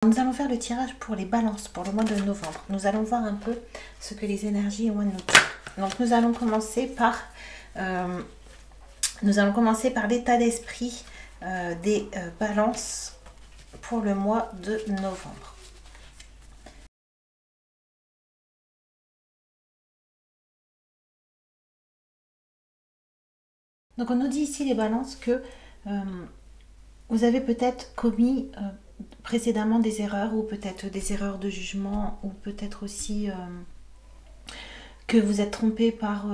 Nous allons faire le tirage pour les balances pour le mois de novembre. Nous allons voir un peu ce que les énergies ont à nous dire. Donc nous allons commencer par l'état d'esprit des balances pour le mois de novembre. Donc on nous dit ici les balances que vous avez peut-être commis précédemment des erreurs, ou peut-être des erreurs de jugement, ou peut-être aussi que vous êtes trompé par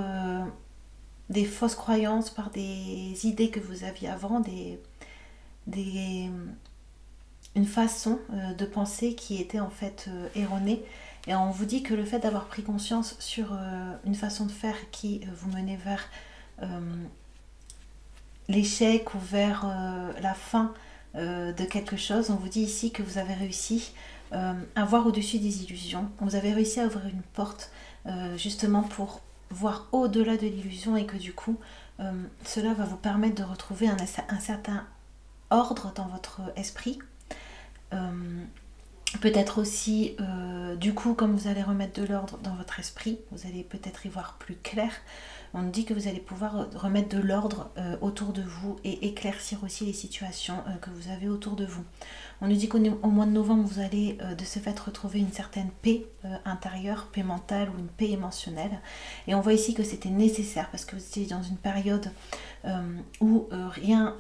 des fausses croyances, par des idées que vous aviez avant, une façon de penser qui était en fait erronée. Et on vous dit que le fait d'avoir pris conscience sur une façon de faire qui vous menait vers l'échec ou vers la fin de quelque chose, on vous dit ici que vous avez réussi à voir au-dessus des illusions. Vous avez réussi à ouvrir une porte justement pour voir au-delà de l'illusion, et que du coup cela va vous permettre de retrouver un certain ordre dans votre esprit. Peut-être aussi du coup, comme vous allez remettre de l'ordre dans votre esprit, vous allez peut-être y voir plus clair. On nous dit que vous allez pouvoir remettre de l'ordre autour de vous et éclaircir aussi les situations que vous avez autour de vous. On nous dit qu'au mois de novembre, vous allez de ce fait retrouver une certaine paix intérieure, paix mentale ou une paix émotionnelle. Et on voit ici que c'était nécessaire parce que vous étiez dans une période où rien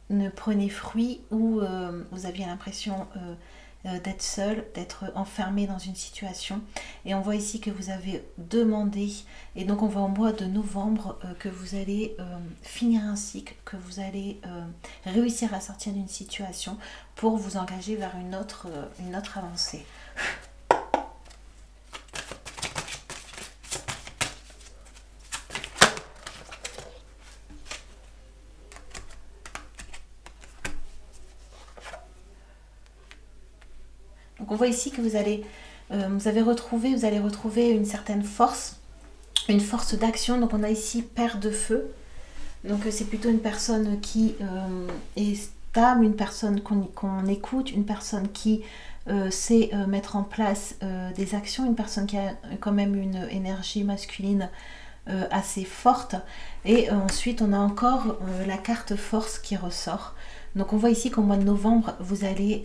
ne prenait fruit, où vous aviez l'impression d'être seul, d'être enfermé dans une situation. Et on voit ici que vous avez demandé, et donc on voit au mois de novembre que vous allez finir un cycle, que vous allez réussir à sortir d'une situation pour vous engager vers une autre avancée. Donc on voit ici que vous allez retrouver une certaine force, une force d'action. Donc on a ici Paire de feu. Donc c'est plutôt une personne qui est stable, une personne qu'on écoute, une personne qui sait mettre en place des actions, une personne qui a quand même une énergie masculine assez forte. Et ensuite on a encore la carte force qui ressort. Donc on voit ici qu'au mois de novembre, vous allez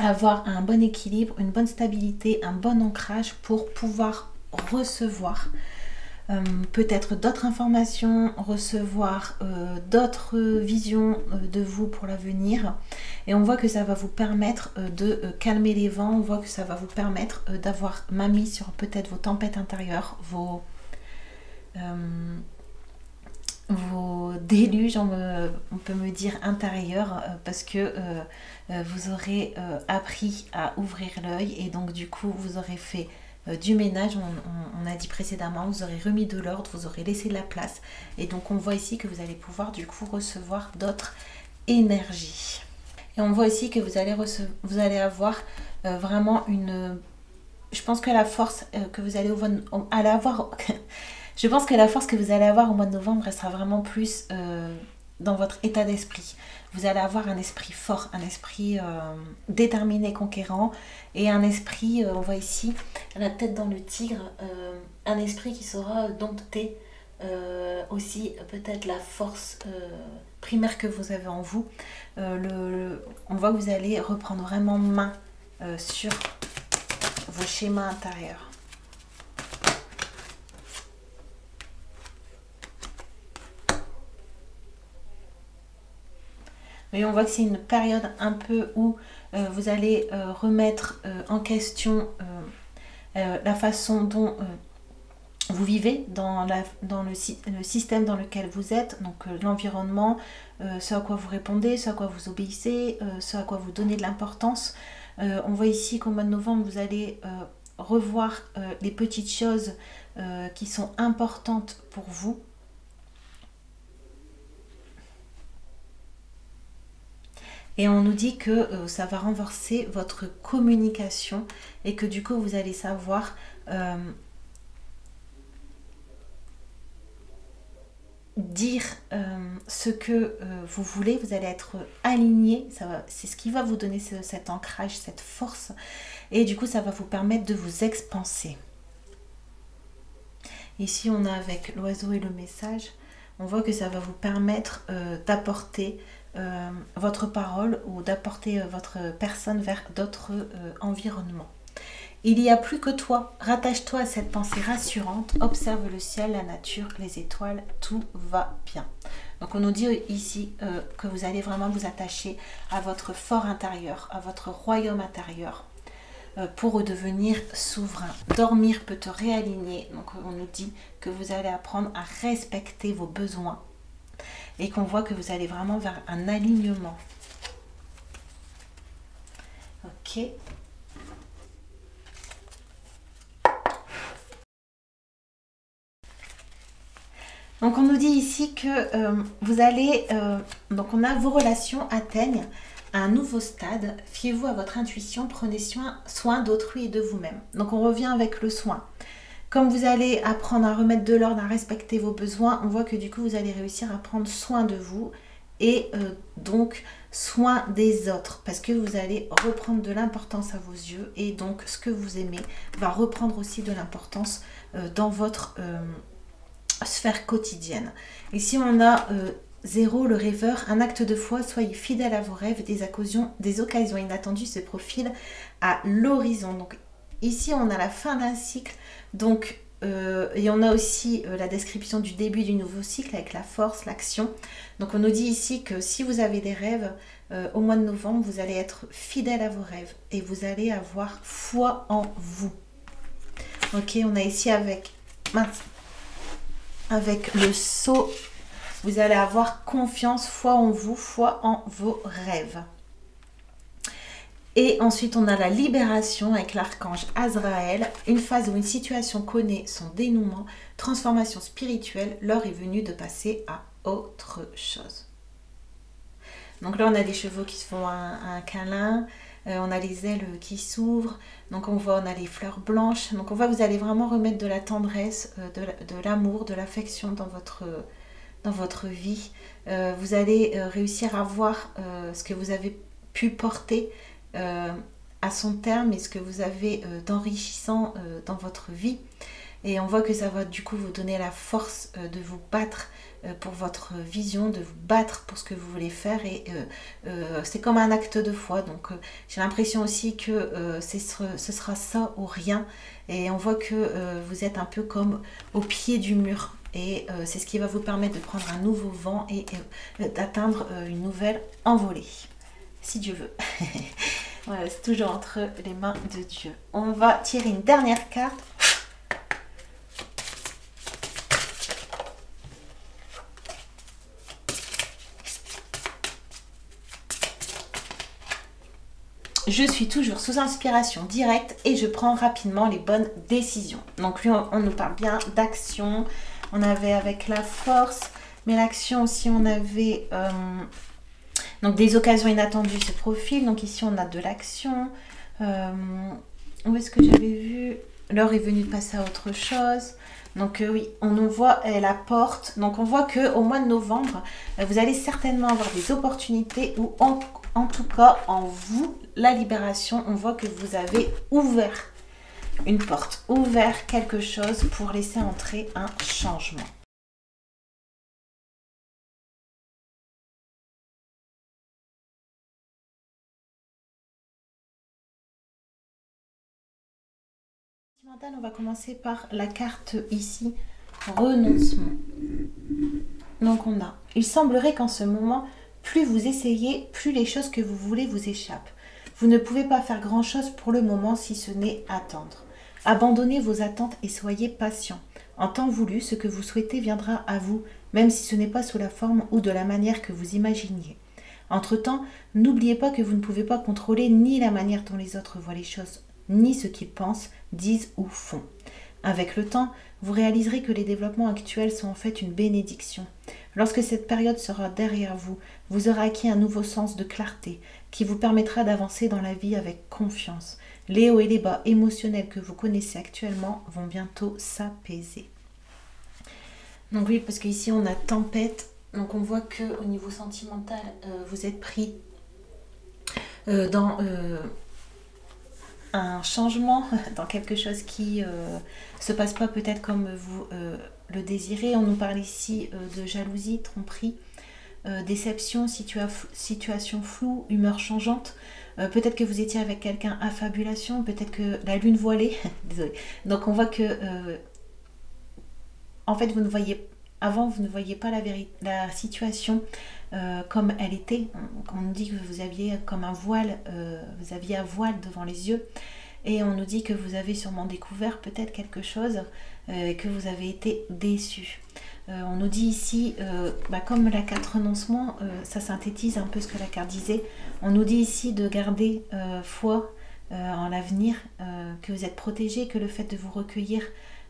avoir un bon équilibre, une bonne stabilité, un bon ancrage pour pouvoir recevoir peut-être d'autres informations, recevoir d'autres visions de vous pour l'avenir. Et on voit que ça va vous permettre de calmer les vents, on voit que ça va vous permettre d'avoir mise sur peut-être vos tempêtes intérieures, vos déluges, on peut me dire intérieurs, parce que vous aurez appris à ouvrir l'œil, et donc du coup vous aurez fait du ménage, on a dit précédemment, vous aurez remis de l'ordre, vous aurez laissé de la place, et donc on voit ici que vous allez pouvoir du coup recevoir d'autres énergies. Et on voit ici que vous allez avoir vraiment je pense que la force que vous allez avoir je pense que la force que vous allez avoir au mois de novembre, elle sera vraiment plus dans votre état d'esprit. Vous allez avoir un esprit fort, un esprit déterminé, conquérant, et un esprit, on voit ici, la tête dans le tigre, un esprit qui saura dompter aussi peut-être la force primaire que vous avez en vous. On voit que vous allez reprendre vraiment main sur vos schémas intérieurs. Mais on voit que c'est une période un peu où vous allez remettre en question la façon dont vous vivez dans le système dans lequel vous êtes, donc l'environnement, ce à quoi vous répondez, ce à quoi vous obéissez, ce à quoi vous donnez de l'importance. On voit ici qu'au mois de novembre, vous allez revoir les petites choses qui sont importantes pour vous. Et on nous dit que ça va renforcer votre communication, et que du coup vous allez savoir dire ce que vous voulez, vous allez être aligné, c'est ce qui va vous donner cet ancrage, cette force, et du coup ça va vous permettre de vous expanser. Ici on a avec l'oiseau et le message, on voit que ça va vous permettre d'apporter votre parole ou d'apporter votre personne vers d'autres environnements. Il n'y a plus que toi, rattache-toi à cette pensée rassurante, observe le ciel, la nature, les étoiles, tout va bien. Donc on nous dit ici que vous allez vraiment vous attacher à votre fort intérieur, à votre royaume intérieur pour redevenir souverain. Dormir peut te réaligner, donc on nous dit que vous allez apprendre à respecter vos besoins et qu'on voit que vous allez vraiment vers un alignement. Ok. Donc on nous dit ici que vous allez, donc on a vos relations atteignent un nouveau stade, fiez-vous à votre intuition, prenez soin d'autrui et de vous-même. Donc on revient avec le soin. Comme vous allez apprendre à remettre de l'ordre, à respecter vos besoins, on voit que du coup vous allez réussir à prendre soin de vous et donc soin des autres parce que vous allez reprendre de l'importance à vos yeux et donc ce que vous aimez va reprendre aussi de l'importance dans votre sphère quotidienne. Ici on a 0, le rêveur, un acte de foi, soyez fidèle à vos rêves, des occasions inattendues se profilent à l'horizon. Donc ici on a la fin d'un cycle, donc et on a aussi la description du début du nouveau cycle avec la force, l'action. Donc on nous dit ici que si vous avez des rêves au mois de novembre, vous allez être fidèle à vos rêves et vous allez avoir foi en vous. Ok, on a ici avec le sceau, vous allez avoir confiance, foi en vous, foi en vos rêves. Et ensuite, on a la libération avec l'archange Azraël, une phase où une situation connaît son dénouement, transformation spirituelle, l'heure est venue de passer à autre chose. Donc là, on a des chevaux qui se font un câlin, on a les ailes qui s'ouvrent, donc on voit, on a les fleurs blanches, donc on voit, vous allez vraiment remettre de la tendresse, de l'amour, de l'affection dans votre vie. Vous allez réussir à voir ce que vous avez pu porter à son terme et ce que vous avez d'enrichissant dans votre vie. Et on voit que ça va du coup vous donner la force de vous battre pour votre vision, de vous battre pour ce que vous voulez faire. Et c'est comme un acte de foi. Donc j'ai l'impression aussi que ce sera ça ou rien. Et on voit que vous êtes un peu comme au pied du mur. Et c'est ce qui va vous permettre de prendre un nouveau vent et d'atteindre une nouvelle envolée. Si Dieu veut. Voilà, c'est toujours entre les mains de Dieu. On va tirer une dernière carte. Je suis toujours sous inspiration directe et je prends rapidement les bonnes décisions. Donc lui, on nous parle bien d'action. On avait avec la force, mais l'action aussi, on avait donc des occasions inattendues se profilent. Donc ici, on a de l'action. Où est-ce que j'avais vu? L'heure est venue de passer à autre chose. Donc oui, on nous voit la porte. Donc on voit qu'au mois de novembre, vous allez certainement avoir des opportunités ou en tout cas en vous, la libération. On voit que vous avez ouvert une porte, ouvert quelque chose pour laisser entrer un changement. On va commencer par la carte ici, renoncement. Donc on a, il semblerait qu'en ce moment, plus vous essayez, plus les choses que vous voulez vous échappent. Vous ne pouvez pas faire grand chose pour le moment si ce n'est attendre. Abandonnez vos attentes et soyez patient. En temps voulu, ce que vous souhaitez viendra à vous, même si ce n'est pas sous la forme ou de la manière que vous imaginiez. Entre-temps, n'oubliez pas que vous ne pouvez pas contrôler ni la manière dont les autres voient les choses, ni ce qu'ils pensent, disent ou font. Avec le temps, vous réaliserez que les développements actuels sont en fait une bénédiction. Lorsque cette période sera derrière vous, vous aurez acquis un nouveau sens de clarté qui vous permettra d'avancer dans la vie avec confiance. Les hauts et les bas émotionnels que vous connaissez actuellement vont bientôt s'apaiser. Donc oui, parce qu'ici on a tempête, donc on voit que au niveau sentimental, vous êtes pris dans un changement, dans quelque chose qui se passe pas peut-être comme vous le désirez. On nous parle ici de jalousie, tromperie, déception, situation floue, humeur changeante. Peut-être que vous étiez avec quelqu'un à fabulation, peut-être que la lune voilée. Désolée. Donc on voit que en fait vous ne voyez avant vous ne voyez pas la situation comme elle était. On nous dit que vous aviez comme un voile, vous aviez un voile devant les yeux. Et on nous dit que vous avez sûrement découvert peut-être quelque chose et que vous avez été déçu. On nous dit ici, comme la carte renoncement, ça synthétise un peu ce que la carte disait. On nous dit ici de garder foi en l'avenir, que vous êtes protégé, que le fait de vous recueillir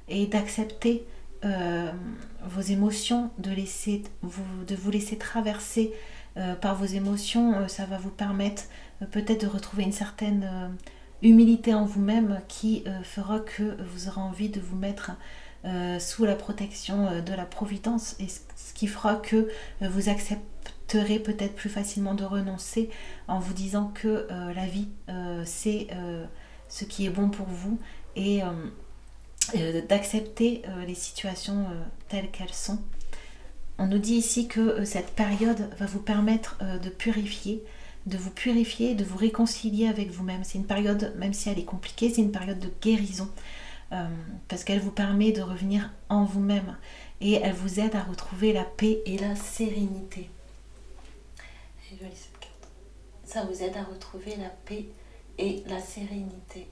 et d'accepter vos émotions, de vous laisser traverser par vos émotions, ça va vous permettre peut-être de retrouver une certaine humilité en vous-même qui fera que vous aurez envie de vous mettre sous la protection de la providence, et ce qui fera que vous accepterez peut-être plus facilement de renoncer en vous disant que la vie c'est ce qui est bon pour vous, et d'accepter les situations telles qu'elles sont. On nous dit ici que cette période va vous permettre de vous purifier, de vous réconcilier avec vous-même. C'est une période, même si elle est compliquée, c'est une période de guérison, parce qu'elle vous permet de revenir en vous-même et elle vous aide à retrouver la paix et la sérénité. Ça vous aide à retrouver la paix et la sérénité.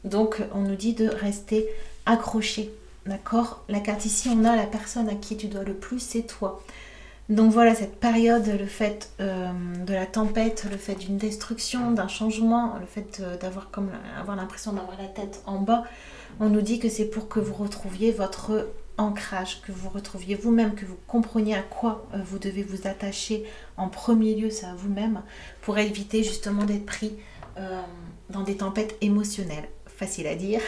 Donc on nous dit de rester accroché, d'accord? La carte ici, on a la personne à qui tu dois le plus, c'est toi. Donc voilà, cette période, le fait de la tempête, le fait d'une destruction, d'un changement, le fait avoir l'impression d'avoir la tête en bas, on nous dit que c'est pour que vous retrouviez votre ancrage, que vous retrouviez vous-même, que vous compreniez à quoi vous devez vous attacher en premier lieu, c'est à vous-même, pour éviter justement d'être pris dans des tempêtes émotionnelles. Facile à dire.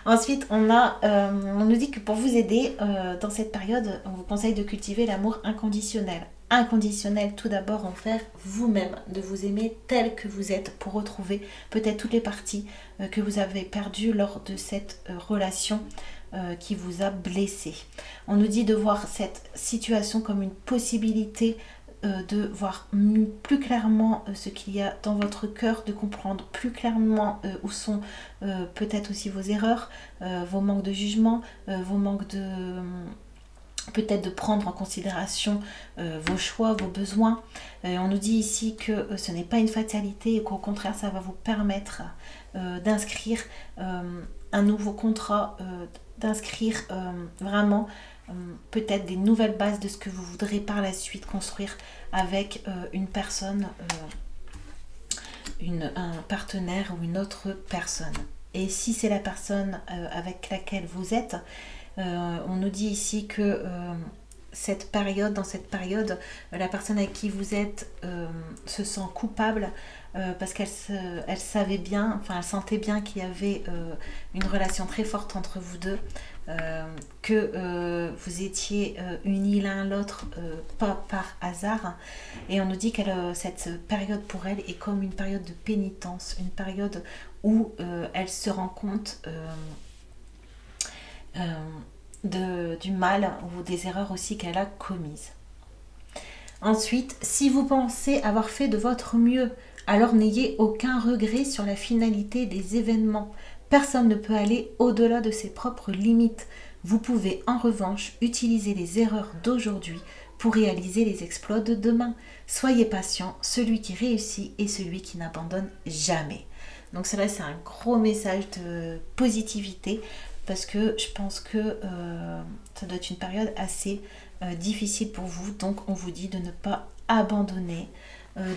Ensuite, on nous dit que pour vous aider dans cette période, on vous conseille de cultiver l'amour inconditionnel. Inconditionnel tout d'abord envers vous-même, de vous aimer tel que vous êtes pour retrouver peut-être toutes les parties que vous avez perdues lors de cette relation qui vous a blessé. On nous dit de voir cette situation comme une possibilité de voir plus clairement ce qu'il y a dans votre cœur, de comprendre plus clairement où sont peut-être aussi vos erreurs, vos manques de jugement, vos manques de peut-être de prendre en considération vos choix, vos besoins. On nous dit ici que ce n'est pas une fatalité et qu'au contraire ça va vous permettre d'inscrire un nouveau contrat, d'inscrire vraiment peut-être des nouvelles bases de ce que vous voudrez par la suite construire avec une personne, un partenaire ou une autre personne. Et si c'est la personne avec laquelle vous êtes, on nous dit ici que dans cette période, la personne avec qui vous êtes se sent coupable parce elle savait bien, enfin elle sentait bien qu'il y avait une relation très forte entre vous deux, que vous étiez unis l'un à l'autre pas par hasard, et on nous dit que cette période pour elle est comme une période de pénitence, une période où elle se rend compte du mal ou des erreurs aussi qu'elle a commises. Ensuite, si vous pensez avoir fait de votre mieux, alors n'ayez aucun regret sur la finalité des événements. Personne ne peut aller au-delà de ses propres limites. Vous pouvez en revanche utiliser les erreurs d'aujourd'hui pour réaliser les exploits de demain. Soyez patient, celui qui réussit est celui qui n'abandonne jamais. Donc c'est vrai, c'est un gros message de positivité, parce que je pense que ça doit être une période assez difficile pour vous. Donc on vous dit de ne pas abandonner,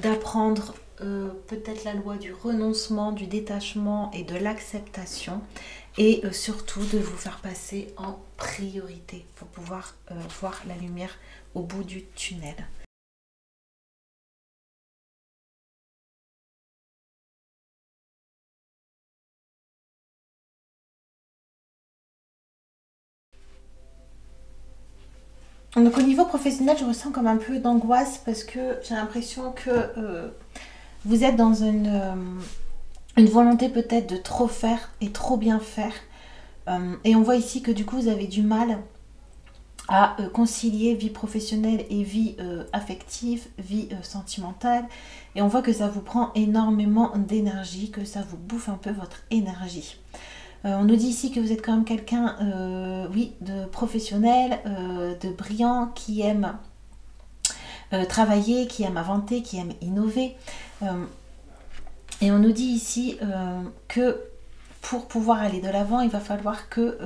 d'apprendre peut-être la loi du renoncement, du détachement et de l'acceptation, et surtout de vous faire passer en priorité pour pouvoir voir la lumière au bout du tunnel. Donc au niveau professionnel, je ressens comme un peu d'angoisse parce que j'ai l'impression que vous êtes dans une volonté peut-être de trop faire et trop bien faire. Et on voit ici que du coup vous avez du mal à concilier vie professionnelle et vie affective, vie sentimentale. Et on voit que ça vous prend énormément d'énergie, que ça vous bouffe un peu votre énergie. On nous dit ici que vous êtes quand même quelqu'un, oui, de professionnel, de brillant, qui aime travailler, qui aime inventer, qui aime innover. Et on nous dit ici que pour pouvoir aller de l'avant, il va falloir que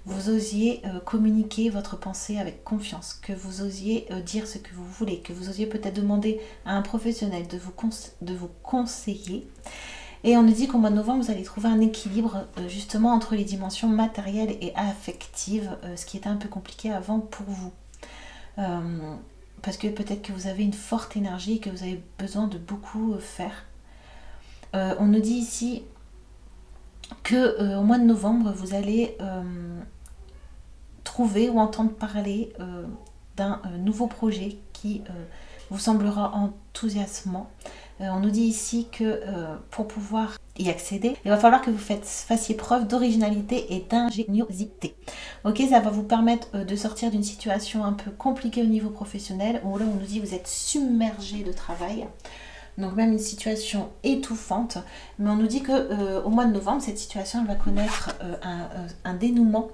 vous osiez communiquer votre pensée avec confiance, que vous osiez dire ce que vous voulez, que vous osiez peut-être demander à un professionnel de vous conseiller. Et on nous dit qu'au mois de novembre, vous allez trouver un équilibre justement entre les dimensions matérielles et affectives, ce qui était un peu compliqué avant pour vous. Parce que peut-être que vous avez une forte énergie, que vous avez besoin de beaucoup faire. On nous dit ici que au mois de novembre, vous allez trouver ou entendre parler d'un nouveau projet qui vous semblera enthousiasmant. On nous dit ici que pour pouvoir y accéder, il va falloir que vous fassiez preuve d'originalité et d'ingéniosité. Ok, ça va vous permettre de sortir d'une situation un peu compliquée au niveau professionnel, où là on nous dit que vous êtes submergé de travail. Donc même une situation étouffante, mais on nous dit que au mois de novembre, cette situation elle va connaître un dénouement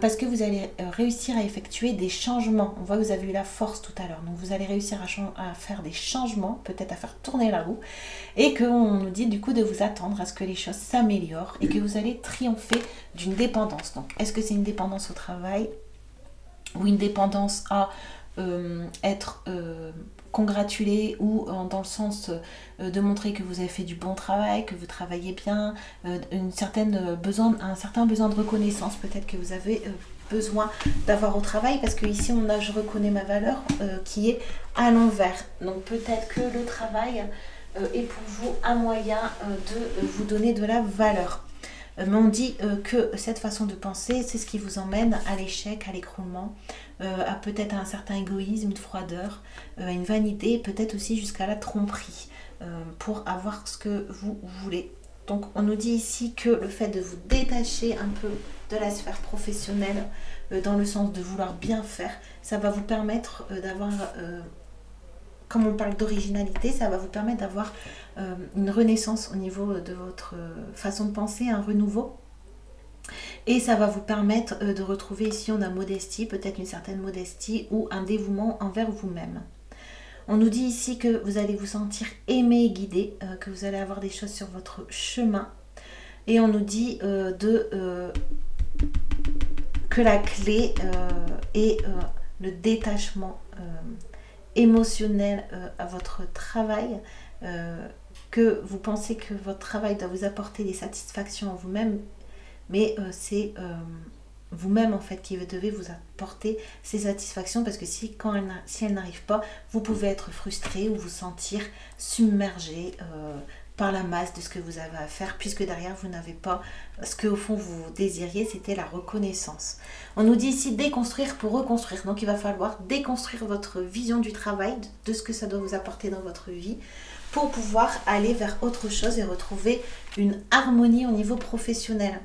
parce que vous allez réussir à effectuer des changements. On voit que vous avez eu la force tout à l'heure, donc vous allez réussir à faire des changements, peut-être à faire tourner la roue, et qu'on nous dit du coup de vous attendre à ce que les choses s'améliorent et que vous allez triompher d'une dépendance. Donc est-ce que c'est une dépendance au travail ou une dépendance à être congratulé ou dans le sens de montrer que vous avez fait du bon travail, que vous travaillez bien, un certain besoin de reconnaissance peut-être que vous avez besoin d'avoir au travail, parce que ici on a je reconnais ma valeur qui est à l'envers. Donc peut-être que le travail est pour vous un moyen de vous donner de la valeur. Mais on dit que cette façon de penser, c'est ce qui vous emmène à l'échec, à l'écroulement, à peut-être un certain égoïsme, une froideur, une vanité, peut-être aussi jusqu'à la tromperie, pour avoir ce que vous voulez. Donc on nous dit ici que le fait de vous détacher un peu de la sphère professionnelle, dans le sens de vouloir bien faire, ça va vous permettre d'avoir... comme on parle d'originalité, ça va vous permettre d'avoir une renaissance au niveau de votre façon de penser, un renouveau. Et ça va vous permettre de retrouver ici, on a modestie, peut-être une certaine modestie ou un dévouement envers vous-même. On nous dit ici que vous allez vous sentir aimé et guidé, que vous allez avoir des choses sur votre chemin. Et on nous dit que la clé est le détachement émotionnel à votre travail, que vous pensez que votre travail doit vous apporter des satisfactions en vous-même, mais c'est vous-même en fait qui devez vous apporter ces satisfactions, parce que si elles n'arrivent pas, vous pouvez être frustré ou vous sentir submergé par la masse de ce que vous avez à faire, puisque derrière vous n'avez pas ce que au fond vous désiriez, c'était la reconnaissance. On nous dit ici déconstruire pour reconstruire, donc il va falloir déconstruire votre vision du travail, de ce que ça doit vous apporter dans votre vie, pour pouvoir aller vers autre chose et retrouver une harmonie au niveau professionnel.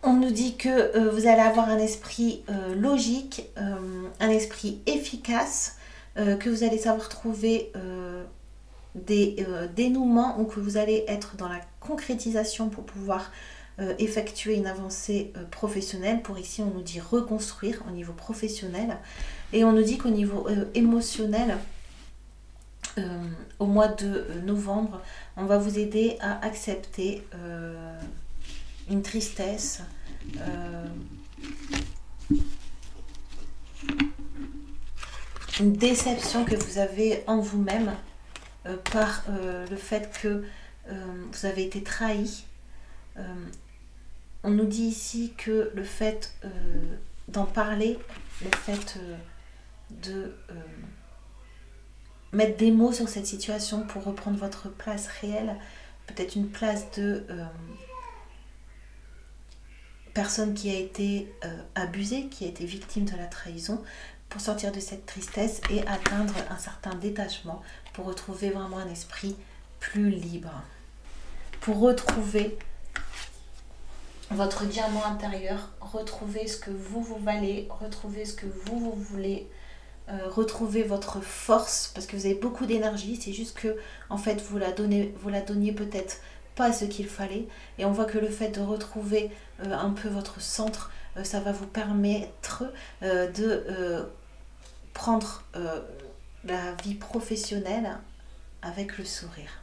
On nous dit que vous allez avoir un esprit logique, un esprit efficace, que vous allez savoir trouver des dénouements, ou que vous allez être dans la concrétisation pour pouvoir effectuer une avancée professionnelle. Pour ici, on nous dit reconstruire au niveau professionnel. Et on nous dit qu'au niveau émotionnel, au mois de novembre, on va vous aider à accepter une tristesse, une déception que vous avez en vous-même par le fait que vous avez été trahi. On nous dit ici que le fait d'en parler, le fait de mettre des mots sur cette situation pour reprendre votre place réelle, peut-être une place de personne qui a été abusée, qui a été victime de la trahison, pour sortir de cette tristesse et atteindre un certain détachement, pour retrouver vraiment un esprit plus libre, pour retrouver votre diamant intérieur, retrouver ce que vous valez, retrouver ce que vous voulez, retrouver votre force, parce que vous avez beaucoup d'énergie, c'est juste que en fait vous la donniez peut-être pas ce qu'il fallait, et on voit que le fait de retrouver un peu votre centre, ça va vous permettre de prendre la vie professionnelle avec le sourire.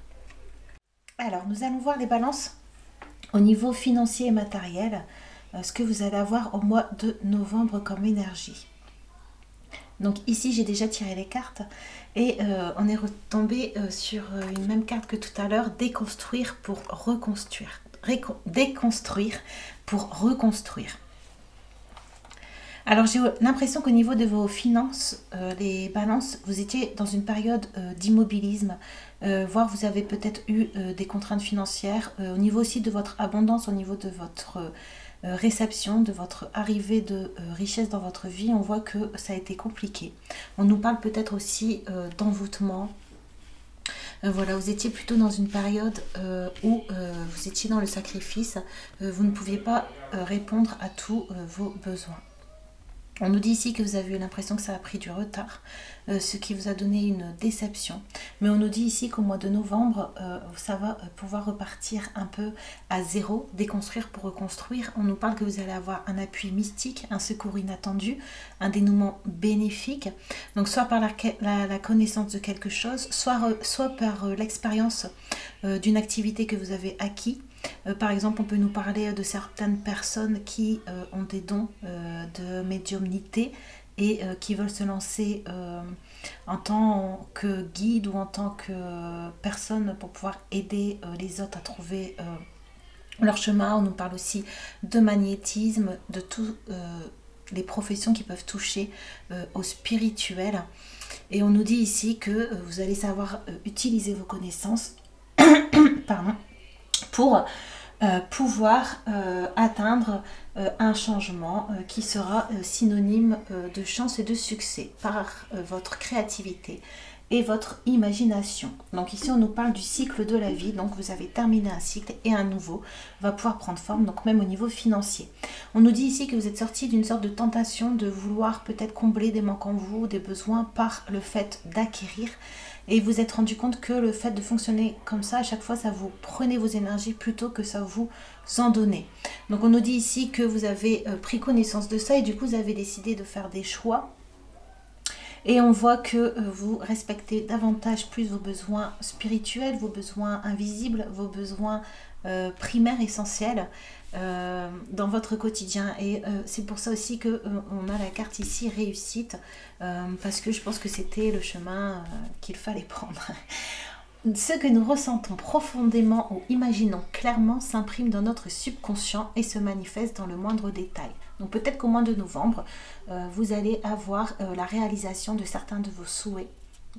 Alors nous allons voir les balances au niveau financier et matériel, ce que vous allez avoir au mois de novembre comme énergie. Donc ici j'ai déjà tiré les cartes et on est retombé sur une même carte que tout à l'heure, déconstruire pour reconstruire. Déconstruire pour reconstruire. Alors j'ai l'impression qu'au niveau de vos finances, les balances, vous étiez dans une période d'immobilisme, voire vous avez peut-être eu des contraintes financières, au niveau aussi de votre abondance, au niveau de votre réception, de votre arrivée de richesse dans votre vie. On voit que ça a été compliqué. On nous parle peut-être aussi d'envoûtement. Voilà, vous étiez plutôt dans une période où vous étiez dans le sacrifice, vous ne pouviez pas répondre à tous vos besoins. On nous dit ici que vous avez eu l'impression que ça a pris du retard, ce qui vous a donné une déception. Mais on nous dit ici qu'au mois de novembre, ça va pouvoir repartir un peu à zéro, déconstruire pour reconstruire. On nous parle que vous allez avoir un appui mystique, un secours inattendu, un dénouement bénéfique. Donc soit par la connaissance de quelque chose, soit par l'expérience d'une activité que vous avez acquis. Par exemple, on peut nous parler de certaines personnes qui ont des dons de médiumnité et qui veulent se lancer en tant que guide ou en tant que personne pour pouvoir aider les autres à trouver leur chemin. On nous parle aussi de magnétisme, de toutes les professions qui peuvent toucher au spirituel. Et on nous dit ici que vous allez savoir utiliser vos connaissances pardon, pour pouvoir atteindre un changement qui sera synonyme de chance et de succès par votre créativité et votre imagination. Donc ici on nous parle du cycle de la vie, donc vous avez terminé un cycle et un nouveau va pouvoir prendre forme, donc même au niveau financier. On nous dit ici que vous êtes sorti d'une sorte de tentation de vouloir peut-être combler des manques en vous, des besoins par le fait d'acquérir. Et vous êtes rendu compte que le fait de fonctionner comme ça, à chaque fois, ça vous prenait vos énergies plutôt que ça vous en donnait. Donc on nous dit ici que vous avez pris connaissance de ça et du coup vous avez décidé de faire des choix. Et on voit que vous respectez davantage plus vos besoins spirituels, vos besoins invisibles, vos besoins primaires, essentiels dans votre quotidien. Et c'est pour ça aussi qu'on a la carte ici réussite, parce que je pense que c'était le chemin qu'il fallait prendre. Ce que nous ressentons profondément ou imaginons clairement s'imprime dans notre subconscient et se manifeste dans le moindre détail. Donc peut-être qu'au mois de novembre, vous allez avoir la réalisation de certains de vos souhaits,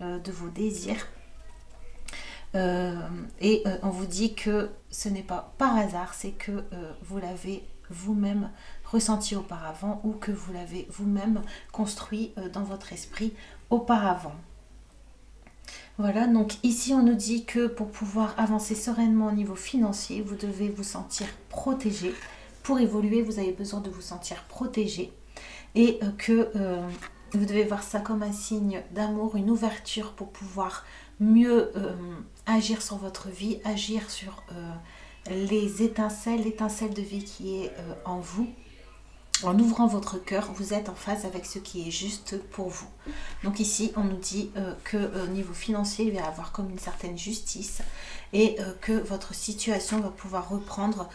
de vos désirs. Et on vous dit que ce n'est pas par hasard, c'est que vous l'avez vous-même ressenti auparavant ou que vous l'avez vous-même construit dans votre esprit auparavant. Voilà, donc ici on nous dit que pour pouvoir avancer sereinement au niveau financier, vous devez vous sentir protégé. Pour évoluer, vous avez besoin de vous sentir protégé et que vous devez voir ça comme un signe d'amour, une ouverture pour pouvoir mieux agir sur votre vie, agir sur l'étincelle de vie qui est en vous. En ouvrant votre cœur, vous êtes en phase avec ce qui est juste pour vous. Donc ici, on nous dit qu'au niveau financier, il va y avoir comme une certaine justice et que votre situation va pouvoir reprendre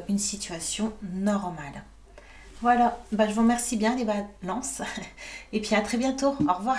une situation normale. Voilà, je vous remercie bien les balances et puis à très bientôt. Au revoir.